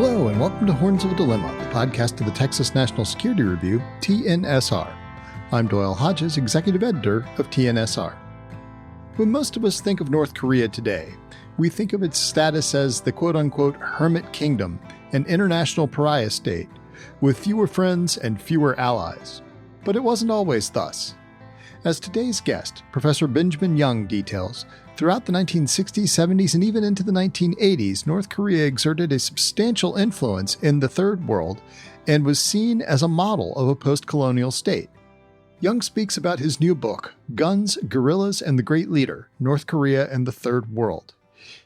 Hello, and welcome to Horns of a Dilemma, the podcast of the Texas National Security Review, TNSR. I'm Doyle Hodges, Executive Editor of TNSR. When most of us think of North Korea today, we think of its status as the quote-unquote hermit kingdom, an international pariah state, with fewer friends and fewer allies. But it wasn't always thus. As today's guest, Professor Benjamin Young, details, throughout the 1960s, 70s, and even into the 1980s, North Korea exerted a substantial influence in the Third World and was seen as a model of a post-colonial state. Young speaks about his new book, Guns, Guerillas, and the Great Leader, North Korea and the Third World.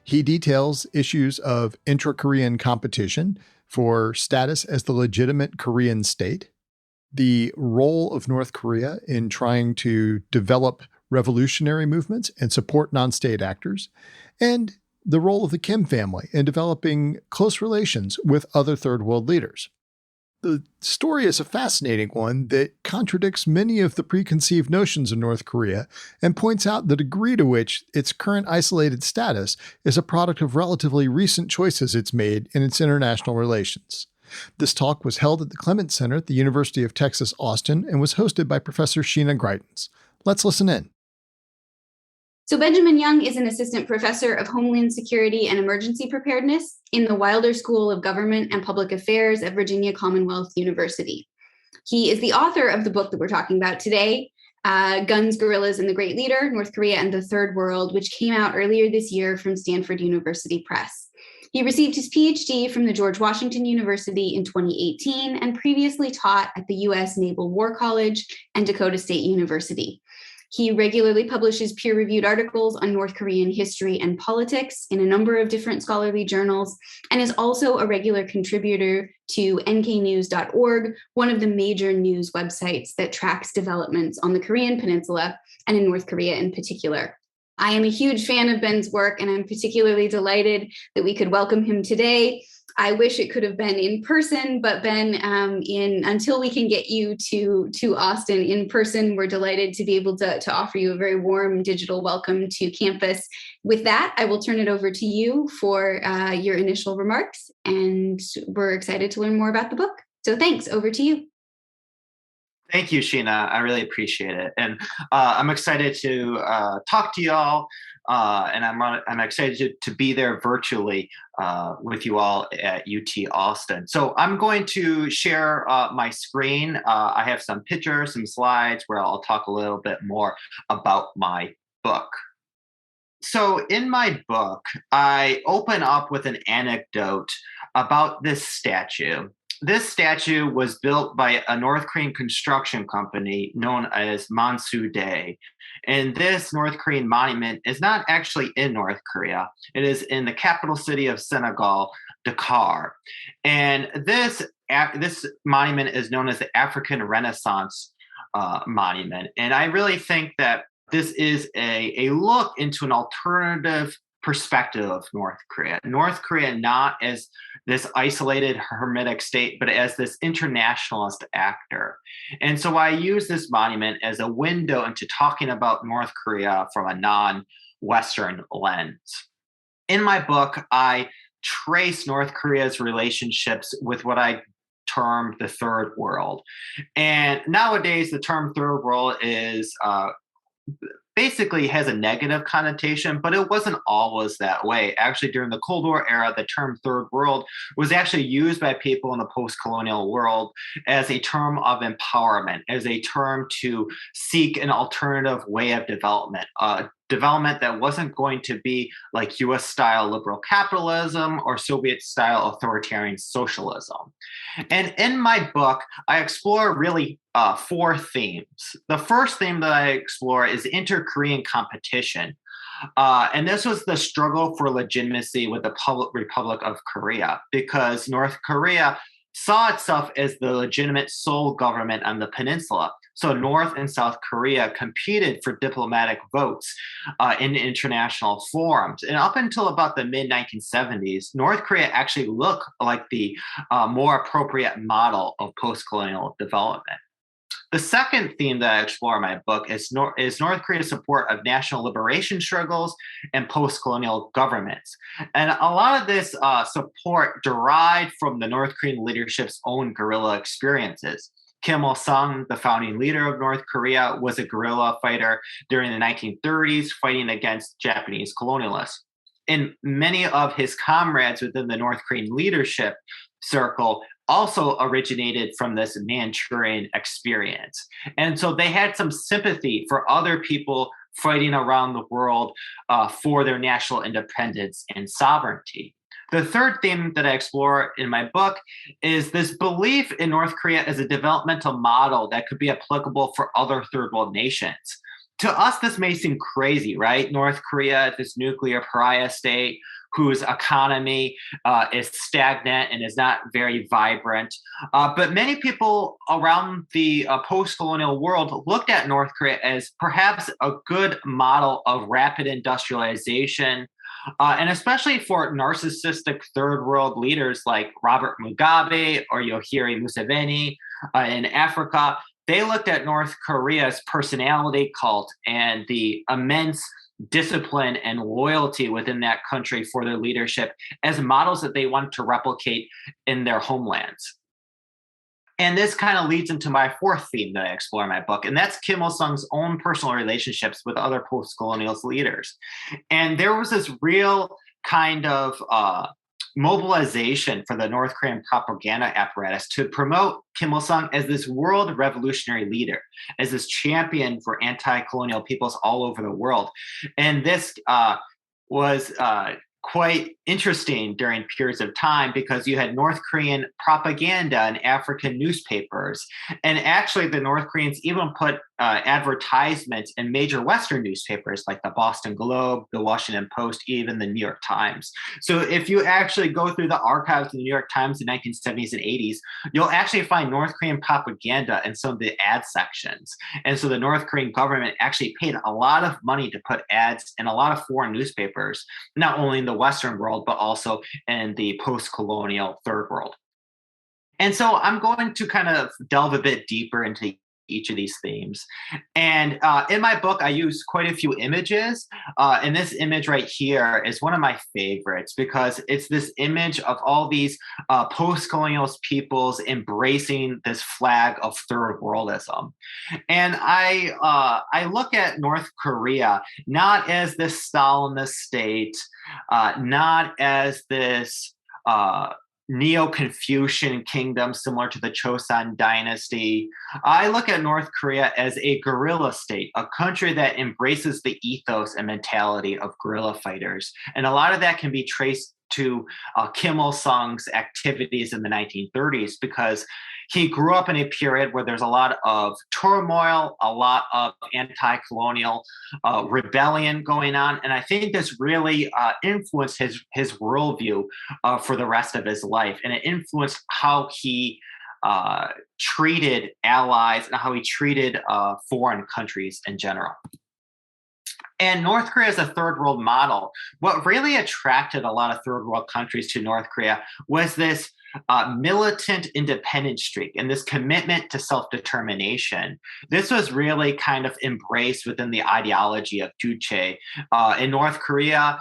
He details issues of intra-Korean competition for status as the legitimate Korean state, the role of North Korea in trying to develop revolutionary movements and support non-state actors, and the role of the Kim family in developing close relations with other third world leaders. The story is a fascinating one that contradicts many of the preconceived notions of North Korea and points out the degree to which its current isolated status is a product of relatively recent choices it's made in its international relations. This talk was held at the Clements Center at the University of Texas, Austin, and was hosted by Professor Sheena Greitens. Let's listen in. So Benjamin Young is an assistant professor of Homeland Security and Emergency Preparedness in the Wilder School of Government and Public Affairs at Virginia Commonwealth University. He is the author of the book that we're talking about today, Guns, Guerillas, and the Great Leader, North Korea and the Third World, which came out earlier this year from Stanford University Press. He received his PhD from the George Washington University in 2018 and previously taught at the U.S. Naval War College and Dakota State University. He regularly publishes peer-reviewed articles on North Korean history and politics in a number of different scholarly journals, and is also a regular contributor to nknews.org, one of the major news websites that tracks developments on the Korean Peninsula and in North Korea in particular. I am a huge fan of Ben's work, and I'm particularly delighted that we could welcome him today. I wish it could have been in person, but Ben, until we can get you to Austin in person, we're delighted to be able to offer you a very warm digital welcome to campus. With that, I will turn it over to you for your initial remarks, and we're excited to learn more about the book. So thanks, over to you. Thank you, Sheena. I really appreciate it. And I'm excited to talk to you all. And I'm excited to be there virtually with you all at UT Austin. So I'm going to share my screen. I have some pictures, some slides where I'll talk a little bit more about my book. So in my book, I open up with an anecdote about this statue. This statue was built by a North Korean construction company known as Mansu Dae. And this North Korean monument is not actually in North Korea. It is in the capital city of Senegal, Dakar. And this monument is known as the African Renaissance Monument. And I really think that this is a look into an alternative perspective of North Korea. North Korea not as this isolated hermetic state, but as this internationalist actor. And so I use this monument as a window into talking about North Korea from a non-Western lens. In my book, I trace North Korea's relationships with what I term the Third World. And nowadays, the term Third World is basically has a negative connotation, but it wasn't always that way. Actually, during the Cold War era, the term Third World was actually used by people in the post-colonial world as a term of empowerment, as a term to seek an alternative way of development, development that wasn't going to be like US-style liberal capitalism or Soviet-style authoritarian socialism. And in my book, I explore really four themes. The first theme that I explore is inter-Korean competition. And this was the struggle for legitimacy with the Republic of Korea, because North Korea saw itself as the legitimate sole government on the peninsula. So North and South Korea competed for diplomatic votes in international forums. And up until about the mid-1970s, North Korea actually looked like the more appropriate model of post-colonial development. The second theme that I explore in my book is North Korea's support of national liberation struggles and post-colonial governments. And a lot of this support derived from the North Korean leadership's own guerrilla experiences. Kim Il-sung, the founding leader of North Korea, was a guerrilla fighter during the 1930s, fighting against Japanese colonialists. And many of his comrades within the North Korean leadership circle also originated from this Manchurian experience. And so they had some sympathy for other people fighting around the world for their national independence and sovereignty. The third theme that I explore in my book is this belief in North Korea as a developmental model that could be applicable for other third world nations. To us, this may seem crazy, right? North Korea, this nuclear pariah state whose economy is stagnant and is not very vibrant. But many people around the post-colonial world looked at North Korea as perhaps a good model of rapid industrialization, and especially for narcissistic third world leaders like Robert Mugabe or Yohei Museveni in Africa. They looked at North Korea's personality cult and the immense discipline and loyalty within that country for their leadership as models that they wanted to replicate in their homelands. And this kind of leads into my fourth theme that I explore in my book, and that's Kim Il-sung's own personal relationships with other post-colonial leaders. And there was this real kind of mobilization for the North Korean propaganda apparatus to promote Kim Il-sung as this world revolutionary leader, as this champion for anti-colonial peoples all over the world. And this was quite interesting during periods of time because you had North Korean propaganda in African newspapers. And actually, the North Koreans even put advertisements in major Western newspapers like the Boston Globe, the Washington Post, even the New York Times. So if you actually go through the archives of the New York Times in the 1970s and 80s, you'll actually find North Korean propaganda in some of the ad sections. And so the North Korean government actually paid a lot of money to put ads in a lot of foreign newspapers, not only in the Western world, but also in the post-colonial third world. And so I'm going to kind of delve a bit deeper into each of these themes. And in my book, I use quite a few images. And this image right here is one of my favorites because it's this image of all these post-colonial peoples embracing this flag of third worldism. And I look at North Korea not as this Stalinist state, not as this Neo-Confucian kingdom similar to the Chosun dynasty. I look at North Korea as a guerrilla state, a country that embraces the ethos and mentality of guerrilla fighters. And a lot of that can be traced to Kim Il-sung's activities in the 1930s because he grew up in a period where there's a lot of turmoil, a lot of anti-colonial rebellion going on. And I think this really influenced his worldview for the rest of his life. And it influenced how he treated allies and how he treated foreign countries in general. And North Korea is a third world model. What really attracted a lot of third world countries to North Korea was this militant independence streak and this commitment to self-determination. This was really kind of embraced within the ideology of Juche. In North Korea,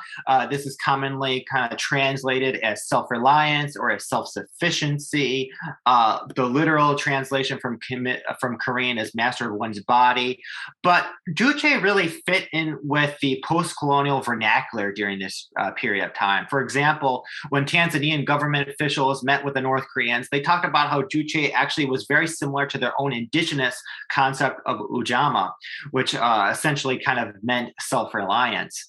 this is commonly kind of translated as self-reliance or as self-sufficiency. The literal translation from Korean is master of one's body. But Juche really fit in with the post-colonial vernacular during this period of time. For example, when Tanzanian government officials met with the North Koreans, they talked about how Juche actually was very similar to their own indigenous concept of ujamaa, which essentially kind of meant self-reliance.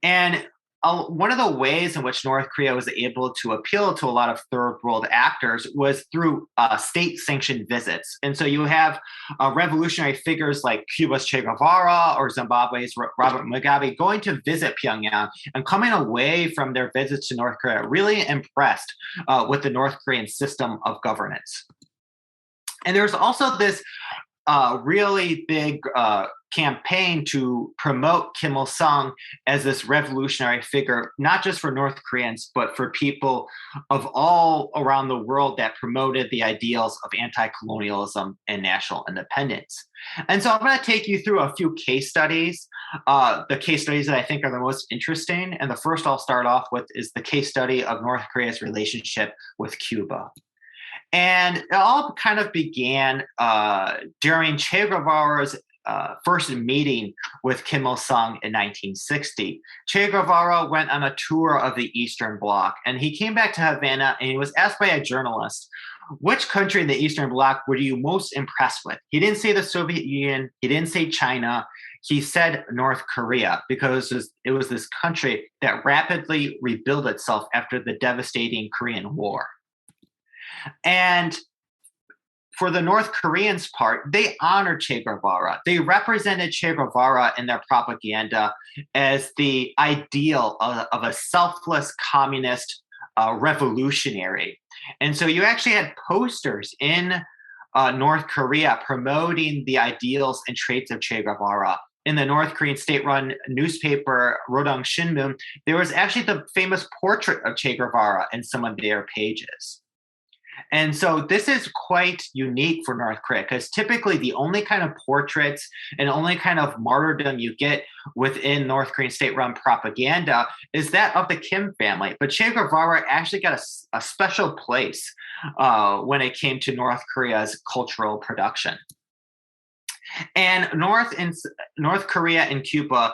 And one of the ways in which North Korea was able to appeal to a lot of third world actors was through state-sanctioned visits. And so you have revolutionary figures like Cuba's Che Guevara or Zimbabwe's Robert Mugabe going to visit Pyongyang and coming away from their visits to North Korea really impressed with the North Korean system of governance. And there's also this really big campaign to promote Kim Il-sung as this revolutionary figure, not just for North Koreans, but for people of all around the world that promoted the ideals of anti-colonialism and national independence. And so I'm going to take you through a few case studies, the case studies that I think are the most interesting. And the first I'll start off with is the case study of North Korea's relationship with Cuba. And it all kind of began during Che Guevara's first meeting with Kim Il-sung in 1960. Che Guevara went on a tour of the Eastern Bloc, and he came back to Havana, and he was asked by a journalist, which country in the Eastern Bloc were you most impressed with? He didn't say the Soviet Union. He didn't say China. He said North Korea, because it was this country that rapidly rebuilt itself after the devastating Korean War. And for the North Koreans' part, they honored Che Guevara. They represented Che Guevara in their propaganda as the ideal of a selfless communist revolutionary. And so you actually had posters in North Korea promoting the ideals and traits of Che Guevara. In the North Korean state-run newspaper Rodong Shinmun, there was actually the famous portrait of Che Guevara in some of their pages. And so this is quite unique for North Korea, because typically the only kind of portraits and only kind of martyrdom you get within North Korean state-run propaganda is that of the Kim family. But Che Guevara actually got a special place when it came to North Korea's cultural production. And North Korea and Cuba,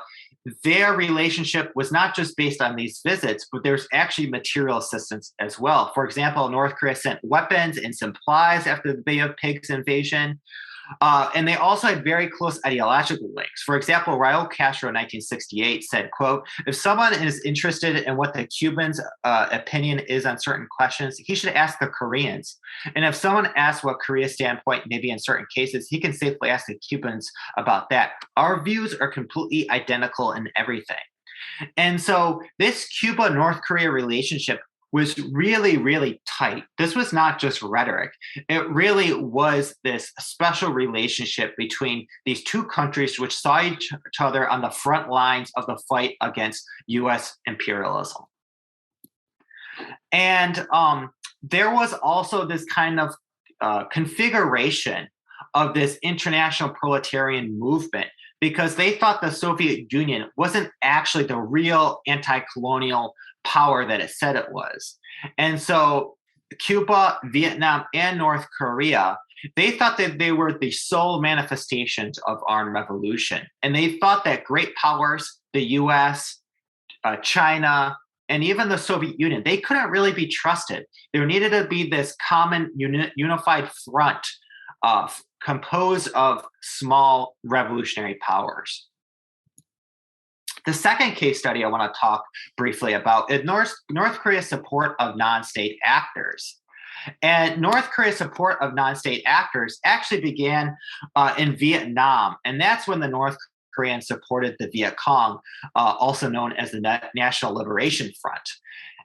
their relationship was not just based on these visits, but there's actually material assistance as well. For example, North Korea sent weapons and supplies after the Bay of Pigs invasion. And they also had very close ideological links. For example, Raul Castro in 1968 said, quote, if someone is interested in what the Cubans' opinion is on certain questions, he should ask the Koreans. And if someone asks what Korea's standpoint may be in certain cases, he can safely ask the Cubans about that. Our views are completely identical in everything. And so this Cuba-North Korea relationship was really, really tight. This was not just rhetoric. It really was this special relationship between these two countries, which saw each other on the front lines of the fight against US imperialism. And there was also this kind of configuration of this international proletarian movement, because they thought the Soviet Union wasn't actually the real anti-colonial power that it said it was. And so Cuba, Vietnam, and North Korea, they thought that they were the sole manifestations of armed revolution. And they thought that great powers, the US, China, and even the Soviet Union, they couldn't really be trusted. There needed to be this common unified front composed of small revolutionary powers. The second case study I want to talk briefly about is North Korea's support of non-state actors. And North Korea's support of non-state actors actually began in Vietnam. And that's when the North Koreans supported the Viet Cong, also known as the National Liberation Front.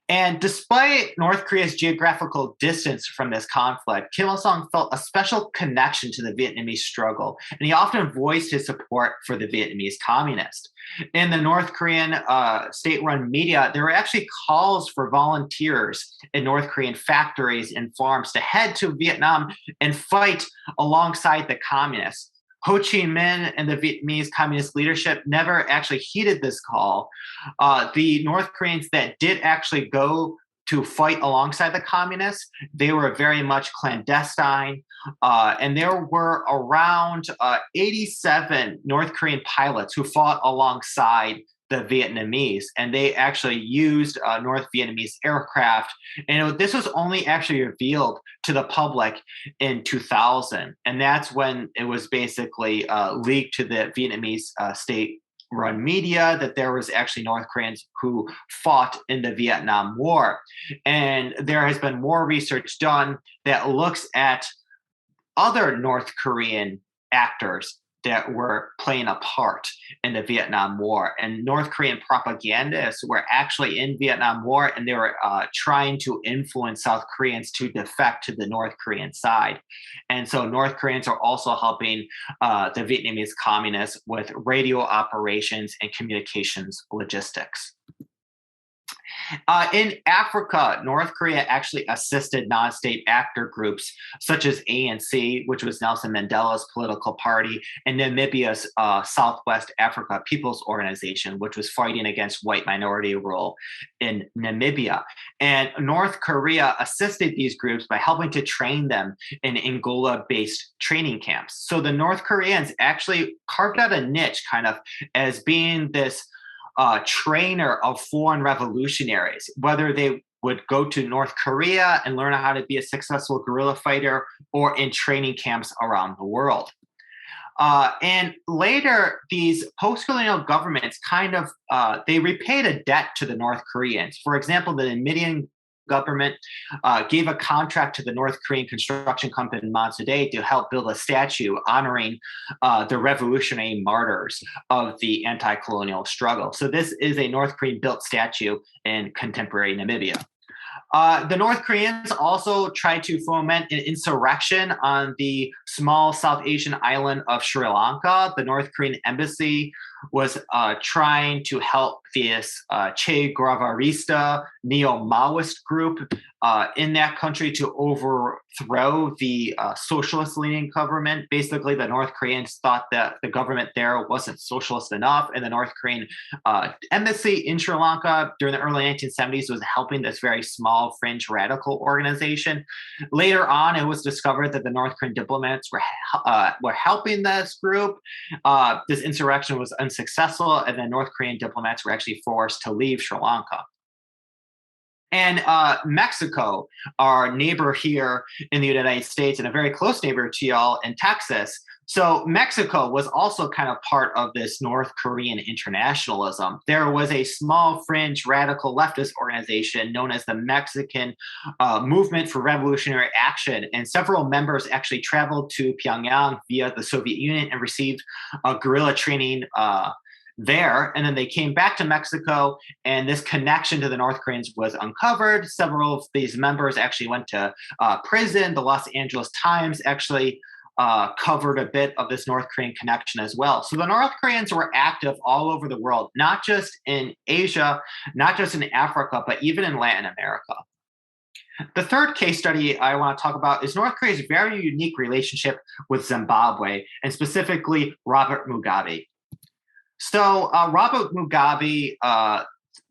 And despite North Korea's geographical distance from this conflict, Kim Il-sung felt a special connection to the Vietnamese struggle, and he often voiced his support for the Vietnamese communists. In the North Korean state-run media, there were actually calls for volunteers in North Korean factories and farms to head to Vietnam and fight alongside the communists. Ho Chi Minh and the Vietnamese communist leadership never actually heeded this call. The North Koreans that did actually go to fight alongside the communists, they were very much clandestine. And there were around 87 North Korean pilots who fought alongside the Vietnamese, and they actually used North Vietnamese aircraft. And this was only actually revealed to the public in 2000. And that's when it was basically leaked to the Vietnamese state-run media that there was actually North Koreans who fought in the Vietnam War. And there has been more research done that looks at other North Korean actors that were playing a part in the Vietnam War. And North Korean propagandists were actually in Vietnam War, and they were trying to influence South Koreans to defect to the North Korean side. And so North Koreans are also helping the Vietnamese communists with radio operations and communications logistics. In Africa, North Korea actually assisted non-state actor groups such as ANC, which was Nelson Mandela's political party, and Namibia's Southwest Africa People's Organization, which was fighting against white minority rule in Namibia. And North Korea assisted these groups by helping to train them in Angola-based training camps. So the North Koreans actually carved out a niche kind of as being this trainer of foreign revolutionaries, whether they would go to North Korea and learn how to be a successful guerrilla fighter or in training camps around the world. And later, these post-colonial governments they repaid a debt to the North Koreans. For example, the Namibian government gave a contract to the North Korean construction company Mansudae to help build a statue honoring the revolutionary martyrs of the anti-colonial struggle. So this is a North Korean built statue in contemporary Namibia. The North Koreans also tried to foment an insurrection on the small South Asian island of Sri Lanka. The North Korean embassy was trying to help this Che Guevarista neo-Maoist group in that country to overthrow the socialist-leaning government. Basically, the North Koreans thought that the government there wasn't socialist enough, and the North Korean embassy in Sri Lanka during the early 1970s was helping this very small fringe radical organization. Later on, it was discovered that the North Korean diplomats were helping this group. This insurrection was unsuccessful, and the North Korean diplomats were actually forced to leave Sri Lanka. And Mexico, our neighbor here in the United States and a very close neighbor to y'all in Texas. So Mexico was also kind of part of this North Korean internationalism. There was a small fringe radical leftist organization known as the Mexican Movement for Revolutionary Action. And several members actually traveled to Pyongyang via the Soviet Union and received guerrilla training there. And then they came back to Mexico, and this connection to the North Koreans was uncovered. Several of these members actually went to prison. The Los Angeles Times actually covered a bit of this North Korean connection as well. So the North Koreans were active all over the world, not just in Asia, not just in Africa, but even in Latin America. The third case study I want to talk about is North Korea's very unique relationship with Zimbabwe, and specifically Robert Mugabe. So Robert Mugabe,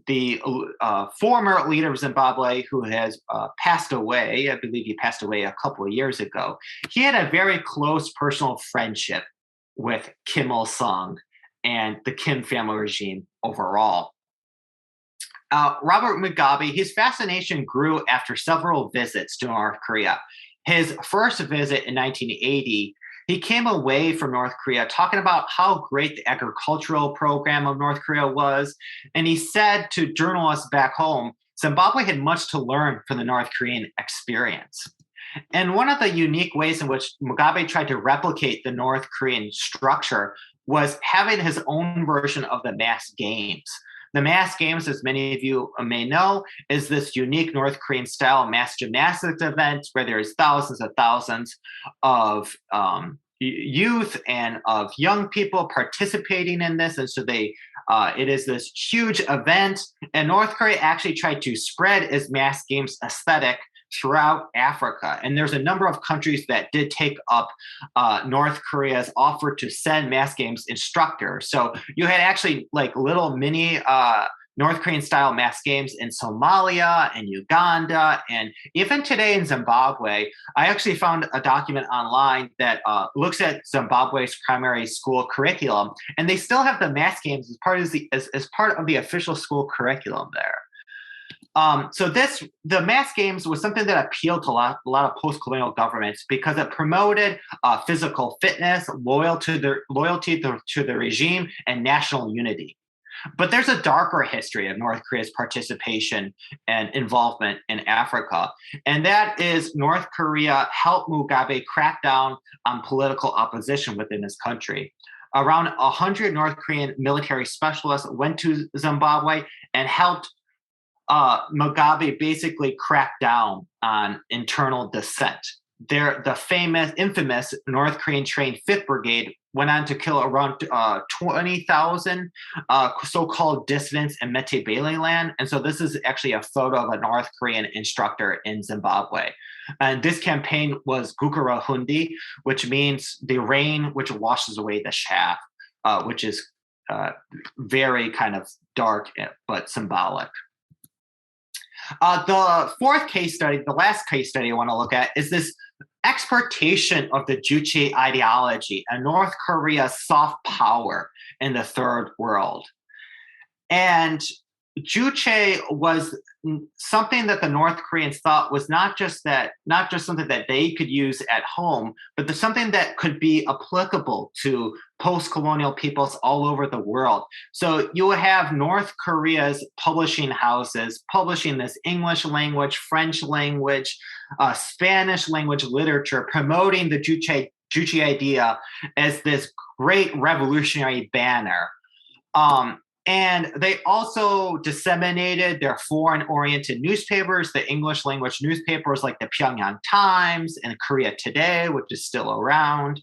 the former leader of Zimbabwe, who has passed away, I believe he passed away a couple of years ago, he had a very close personal friendship with Kim Il-sung and the Kim family regime overall. Robert Mugabe, his fascination grew after several visits to North Korea. His first visit in 1980, he came away from North Korea talking about how great the agricultural program of North Korea was. And he said to journalists back home, Zimbabwe had much to learn from the North Korean experience. And one of the unique ways in which Mugabe tried to replicate the North Korean structure was having his own version of the mass games. The mass games, as many of you may know, is this unique North Korean style mass gymnastics event where there's thousands of youth and of young people participating in this. And so it is this huge event. And North Korea actually tried to spread its mass games aesthetic throughout Africa. And there's a number of countries that did take up North Korea's offer to send mass games instructors. So you had actually like little mini North Korean style mass games in Somalia and Uganda. And even today in Zimbabwe, I actually found a document online that looks at Zimbabwe's primary school curriculum. And they still have the mass games as part of the official school curriculum there. So the mass games was something that appealed to a lot of post-colonial governments because it promoted physical fitness, loyalty to the regime, and national unity. But there's a darker history of North Korea's participation and involvement in Africa. And that is North Korea helped Mugabe crack down on political opposition within his country. Around 100 North Korean military specialists went to Zimbabwe and helped Mugabe basically crack down on internal dissent. The infamous North Korean trained 5th Brigade went on to kill around 20,000 so-called dissidents in Matabeleland. And so this is actually a photo of a North Korean instructor in Zimbabwe. And this campaign was Gukura Hundi, which means the rain which washes away the chaff, which is very kind of dark but symbolic. The fourth case study, the last case study I want to look at, is this exportation of the Juche ideology and North Korea's soft power in the third world. And Juche was something that the North Koreans thought was not just something that they could use at home, but something that could be applicable to post-colonial peoples all over the world. So you have North Korea's publishing houses publishing this English language, French language, Spanish language literature, promoting the Juche idea as this great revolutionary banner. And they also disseminated their foreign-oriented newspapers, the English language newspapers like the Pyongyang Times and Korea Today, which is still around.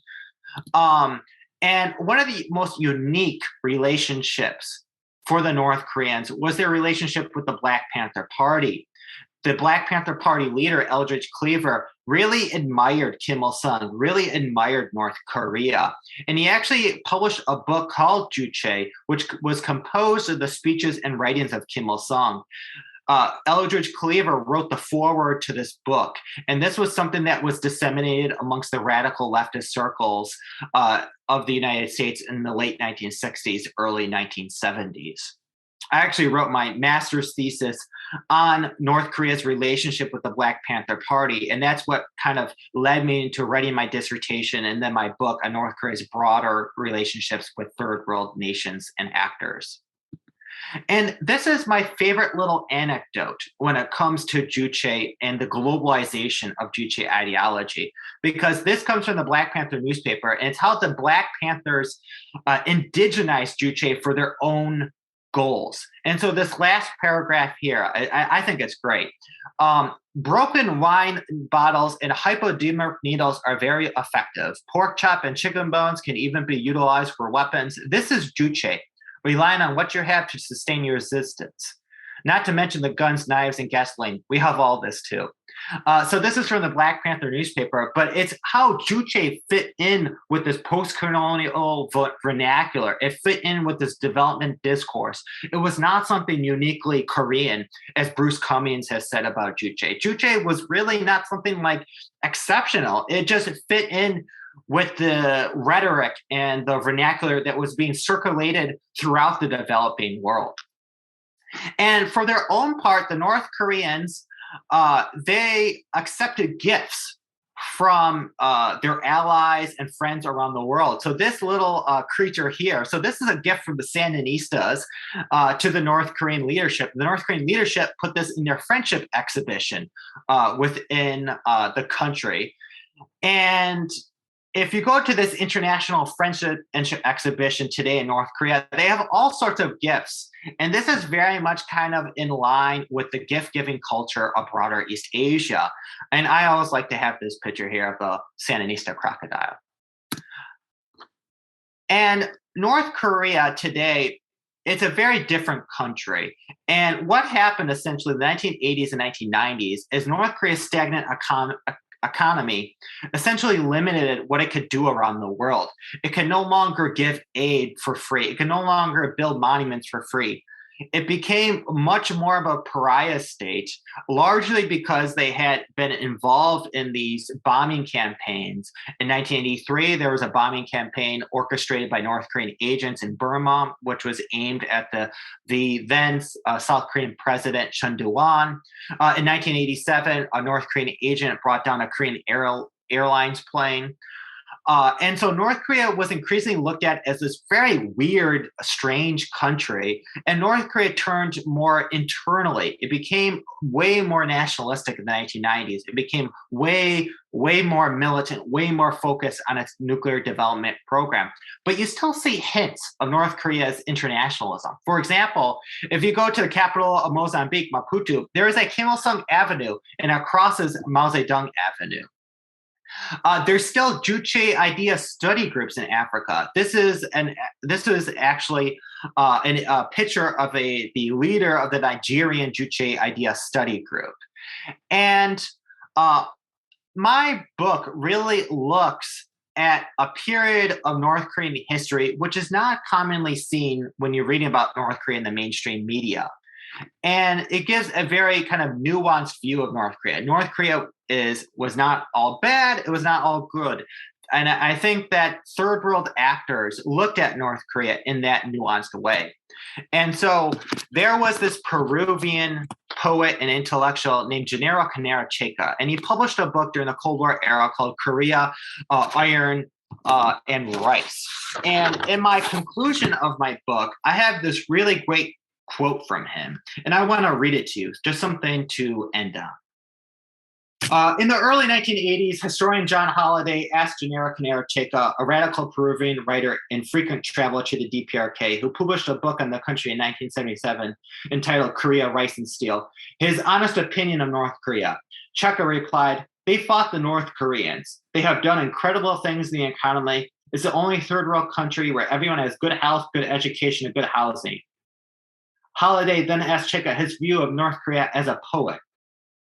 And one of the most unique relationships for the North Koreans was their relationship with the Black Panther Party. The Black Panther Party leader, Eldridge Cleaver, really admired Kim Il-sung, really admired North Korea. And he actually published a book called Juche, which was composed of the speeches and writings of Kim Il-sung. Eldridge Cleaver wrote the foreword to this book, and this was something that was disseminated amongst the radical leftist circles of the United States in the late 1960s, early 1970s. I actually wrote my master's thesis on North Korea's relationship with the Black Panther Party, and that's what kind of led me into writing my dissertation and then my book on North Korea's broader relationships with third world nations and actors. And this is my favorite little anecdote when it comes to Juche and the globalization of Juche ideology, because this comes from the Black Panther newspaper, and it's how the Black Panthers indigenized Juche for their own goals. And so this last paragraph here, I think it's great. Broken wine bottles and hypodermic needles are very effective. Pork chop and chicken bones can even be utilized for weapons. This is Juche, relying on what you have to sustain your resistance. Not to mention the guns, knives, and gasoline. We have all this too. So this is from the Black Panther newspaper, but it's how Juche fit in with this post-colonial vernacular. It fit in with this development discourse. It was not something uniquely Korean, as Bruce Cummings has said about Juche. Juche was really not something like exceptional. It just fit in with the rhetoric and the vernacular that was being circulated throughout the developing world. And for their own part, the North Koreans, they accepted gifts from their allies and friends around the world. So this little creature here, so this is a gift from the Sandinistas to the North Korean leadership. The North Korean leadership put this in their friendship exhibition within the country. And if you go to this international friendship exhibition today in North Korea, they have all sorts of gifts. And this is very much kind of in line with the gift-giving culture of broader East Asia. And I always like to have this picture here of the Sandinista crocodile. And North Korea today, it's a very different country. And what happened essentially in the 1980s and 1990s is North Korea's stagnant economy essentially limited what it could do around the world. It can no longer give aid for free. It can no longer build monuments for free. It became much more of a pariah state, largely because they had been involved in these bombing campaigns. In 1983, there was a bombing campaign orchestrated by North Korean agents in Burma, which was aimed at the then South Korean president Chun Doo-hwan. In 1987, a North Korean agent brought down a Korean Airlines plane. And so North Korea was increasingly looked at as this very weird, strange country. And North Korea turned more internally. It became way more nationalistic in the 1990s. It became way more militant, way more focused on its nuclear development program. But you still see hints of North Korea's internationalism. For example, if you go to the capital of Mozambique, Maputo, there is a Kim Il-sung Avenue, and it crosses Mao Zedong Avenue. There's still Juche idea study groups in Africa. This is actually a picture of the leader of the Nigerian Juche idea study group. And my book really looks at a period of North Korean history, which is not commonly seen when you're reading about North Korea in the mainstream media. And it gives a very kind of nuanced view of North Korea. North Korea was not all bad, it was not all good. And I think that third world actors looked at North Korea in that nuanced way. And so there was this Peruvian poet and intellectual named Gennaro Canera Checa, and he published a book during the Cold War era called Korea, Iron, and Rice. And in my conclusion of my book, I have this really great quote from him, and I want to read it to you, just something to end on. In the early 1980s, historian John Holliday asked Gennaro Canera Checa, a radical Peruvian writer and frequent traveler to the DPRK, who published a book on the country in 1977 entitled Korea, Rice, and Steel, his honest opinion of North Korea. Checa replied, "They fought the North Koreans. They have done incredible things in the economy. It's the only third world country where everyone has good health, good education, and good housing." Holliday then asked Checa his view of North Korea as a poet.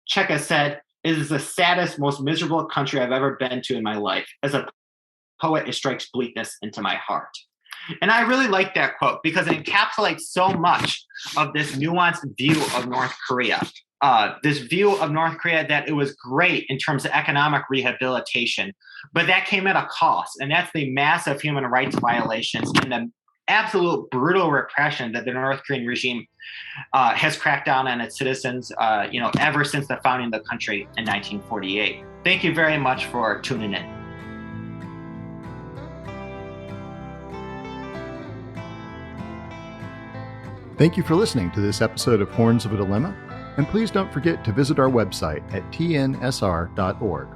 Checa said, "It is the saddest, most miserable country I've ever been to in my life. As a poet, it strikes bleakness into my heart." And I really like that quote because it encapsulates so much of this nuanced view of North Korea. This view of North Korea that it was great in terms of economic rehabilitation, but that came at a cost, and that's the massive human rights violations and the absolute brutal repression that the North Korean regime has cracked down on its citizens, ever since the founding of the country in 1948. Thank you very much for tuning in. Thank you for listening to this episode of Horns of a Dilemma, and please don't forget to visit our website at tnsr.org.